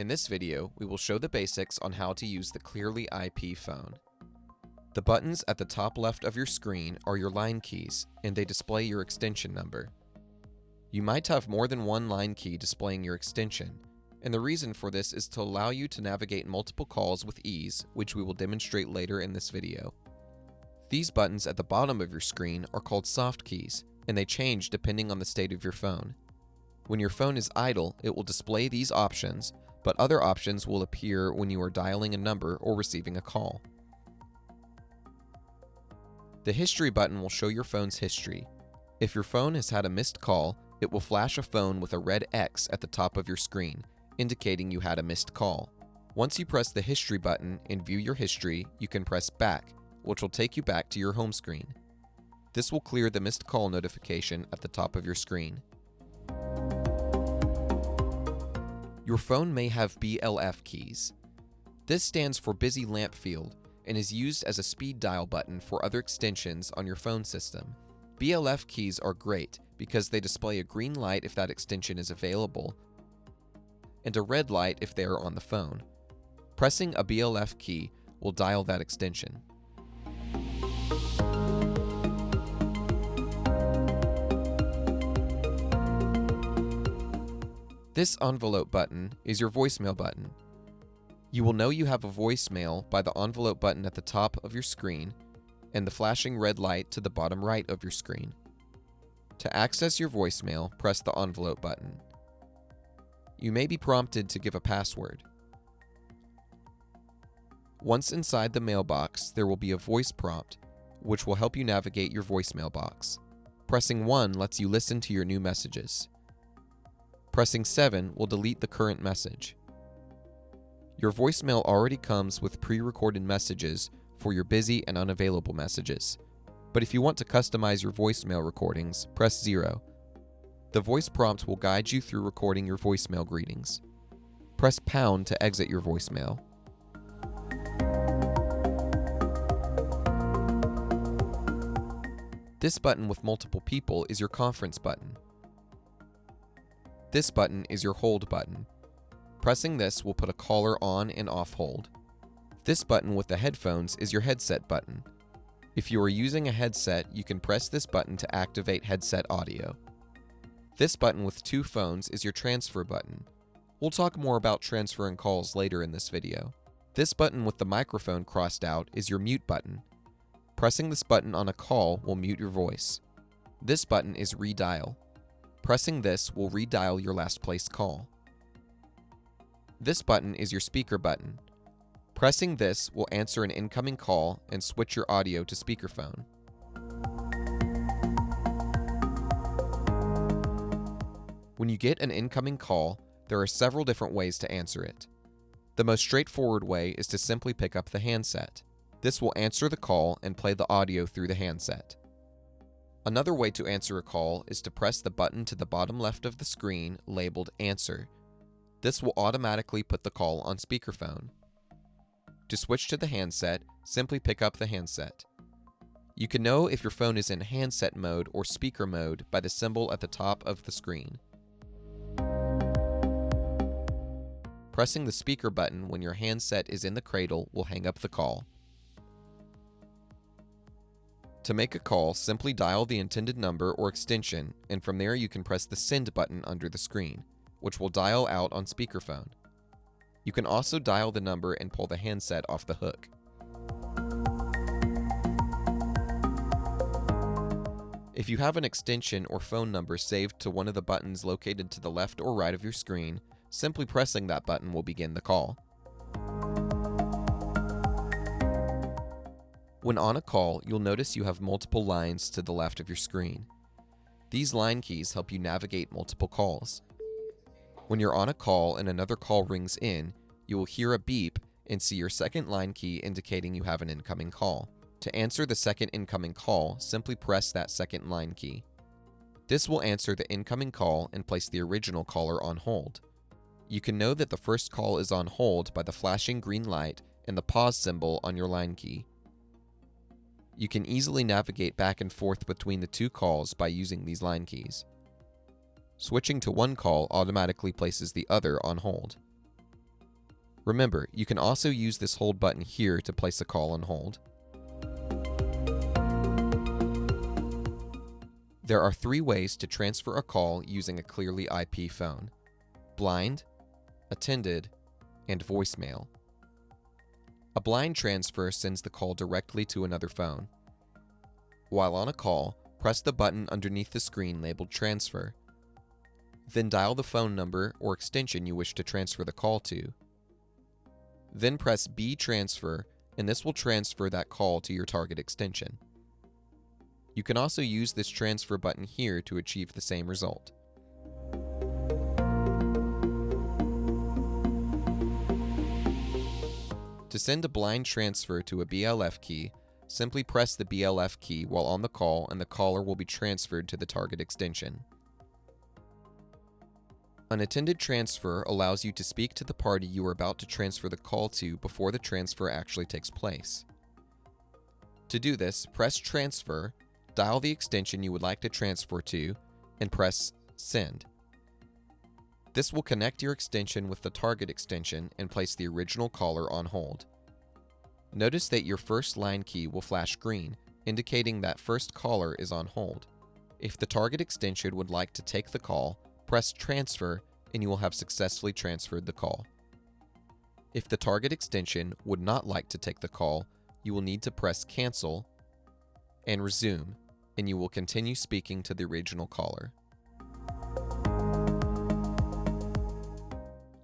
In this video, we will show the basics on how to use the Clearly IP phone. The buttons at the top left of your screen are your line keys, and they display your extension number. You might have more than one line key displaying your extension, and the reason for this is to allow you to navigate multiple calls with ease, which we will demonstrate later in this video. These buttons at the bottom of your screen are called soft keys, and they change depending on the state of your phone. When your phone is idle, it will display these options, but other options will appear when you are dialing a number or receiving a call. The history button will show your phone's history. If your phone has had a missed call, it will flash a phone with a red X at the top of your screen, indicating you had a missed call. Once you press the history button and view your history, you can press back, which will take you back to your home screen. This will clear the missed call notification at the top of your screen. Your phone may have BLF keys. This stands for Busy Lamp Field and is used as a speed dial button for other extensions on your phone system. BLF keys are great because they display a green light if that extension is available and a red light if they are on the phone. Pressing a BLF key will dial that extension. This envelope button is your voicemail button. You will know you have a voicemail by the envelope button at the top of your screen and the flashing red light to the bottom right of your screen. To access your voicemail, press the envelope button. You may be prompted to give a password. Once inside the mailbox, there will be a voice prompt, which will help you navigate your voicemail box. Pressing 1 lets you listen to your new messages. Pressing 7 will delete the current message. Your voicemail already comes with pre-recorded messages for your busy and unavailable messages. But if you want to customize your voicemail recordings, press 0. The voice prompt will guide you through recording your voicemail greetings. Press pound to exit your voicemail. This button with multiple people is your conference button. This button is your hold button. Pressing this will put a caller on and off hold. This button with the headphones is your headset button. If you are using a headset, you can press this button to activate headset audio. This button with two phones is your transfer button. We'll talk more about transferring calls later in this video. This button with the microphone crossed out is your mute button. Pressing this button on a call will mute your voice. This button is redial. Pressing this will redial your last placed call. This button is your speaker button. Pressing this will answer an incoming call and switch your audio to speakerphone. When you get an incoming call, there are several different ways to answer it. The most straightforward way is to simply pick up the handset. This will answer the call and play the audio through the handset. Another way to answer a call is to press the button to the bottom left of the screen labeled Answer. This will automatically put the call on speakerphone. To switch to the handset, simply pick up the handset. You can know if your phone is in handset mode or speaker mode by the symbol at the top of the screen. Pressing the speaker button when your handset is in the cradle will hang up the call. To make a call, simply dial the intended number or extension, and from there you can press the send button under the screen, which will dial out on speakerphone. You can also dial the number and pull the handset off the hook. If you have an extension or phone number saved to one of the buttons located to the left or right of your screen, simply pressing that button will begin the call. When on a call, you'll notice you have multiple lines to the left of your screen. These line keys help you navigate multiple calls. When you're on a call and another call rings in, you will hear a beep and see your second line key indicating you have an incoming call. To answer the second incoming call, simply press that second line key. This will answer the incoming call and place the original caller on hold. You can know that the first call is on hold by the flashing green light and the pause symbol on your line key. You can easily navigate back and forth between the two calls by using these line keys. Switching to one call automatically places the other on hold. Remember, you can also use this hold button here to place a call on hold. There are 3 ways to transfer a call using a Clearly IP phone: blind, attended, and voicemail. A blind transfer sends the call directly to another phone. While on a call, press the button underneath the screen labeled Transfer. Then dial the phone number or extension you wish to transfer the call to. Then press B Transfer, and this will transfer that call to your target extension. You can also use this transfer button here to achieve the same result. To send a blind transfer to a BLF key, simply press the BLF key while on the call and the caller will be transferred to the target extension. An attended transfer allows you to speak to the party you are about to transfer the call to before the transfer actually takes place. To do this, press Transfer, dial the extension you would like to transfer to, and press Send. This will connect your extension with the target extension and place the original caller on hold. Notice that your first line key will flash green, indicating that first caller is on hold. If the target extension would like to take the call, press Transfer and you will have successfully transferred the call. If the target extension would not like to take the call, you will need to press Cancel and Resume, and you will continue speaking to the original caller.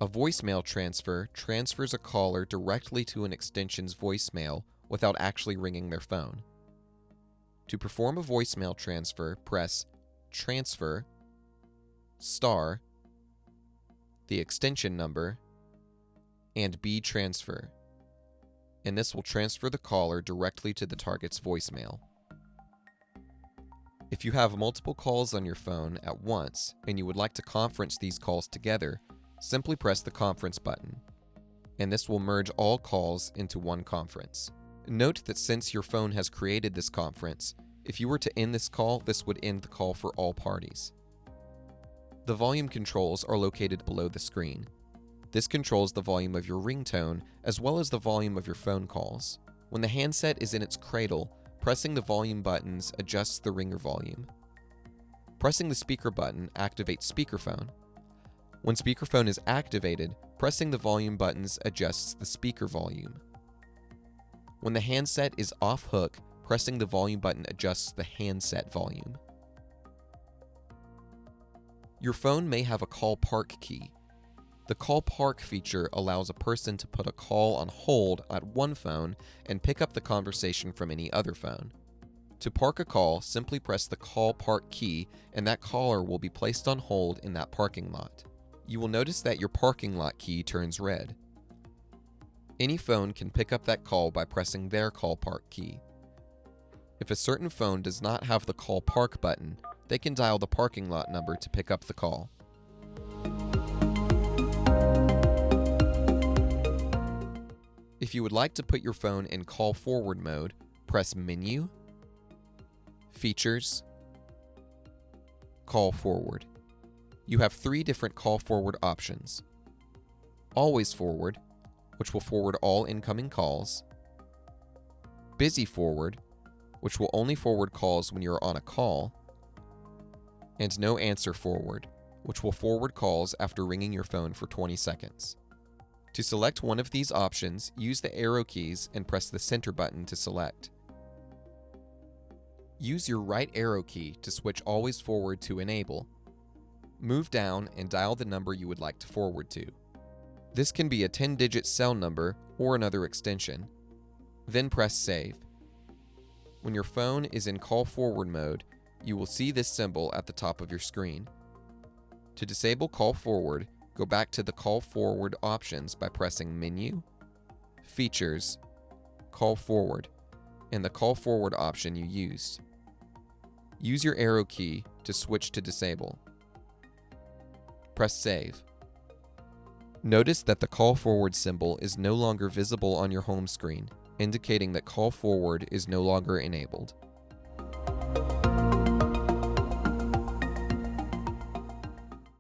A voicemail transfer transfers a caller directly to an extension's voicemail without actually ringing their phone. To perform a voicemail transfer, press Transfer, star, the extension number, and B Transfer, and this will transfer the caller directly to the target's voicemail. If you have multiple calls on your phone at once and you would like to conference these calls together, simply press the conference button, and this will merge all calls into one conference. Note that since your phone has created this conference, if you were to end this call, this would end the call for all parties. The volume controls are located below the screen. This controls the volume of your ringtone as well as the volume of your phone calls. When the handset is in its cradle, pressing the volume buttons adjusts the ringer volume. Pressing the speaker button activates speakerphone. When speakerphone is activated, pressing the volume buttons adjusts the speaker volume. When the handset is off hook, pressing the volume button adjusts the handset volume. Your phone may have a call park key. The call park feature allows a person to put a call on hold at one phone and pick up the conversation from any other phone. To park a call, simply press the call park key and that caller will be placed on hold in that parking lot. You will notice that your parking lot key turns red. Any phone can pick up that call by pressing their call park key. If a certain phone does not have the call park button, they can dial the parking lot number to pick up the call. If you would like to put your phone in call forward mode, press Menu, Features, Call Forward. You have 3 different call forward options: Always Forward, which will forward all incoming calls; Busy Forward, which will only forward calls when you are on a call; and No Answer Forward, which will forward calls after ringing your phone for 20 seconds. To select one of these options, use the arrow keys and press the center button to select. Use your right arrow key to switch Always Forward to Enable. Move down and dial the number you would like to forward to. This can be a 10-digit cell number or another extension. Then press Save. When your phone is in call forward mode, you will see this symbol at the top of your screen. To disable call forward, go back to the call forward options by pressing Menu, Features, Call Forward, and the call forward option you used. Use your arrow key to switch to disable. Press Save. Notice that the call forward symbol is no longer visible on your home screen, indicating that call forward is no longer enabled.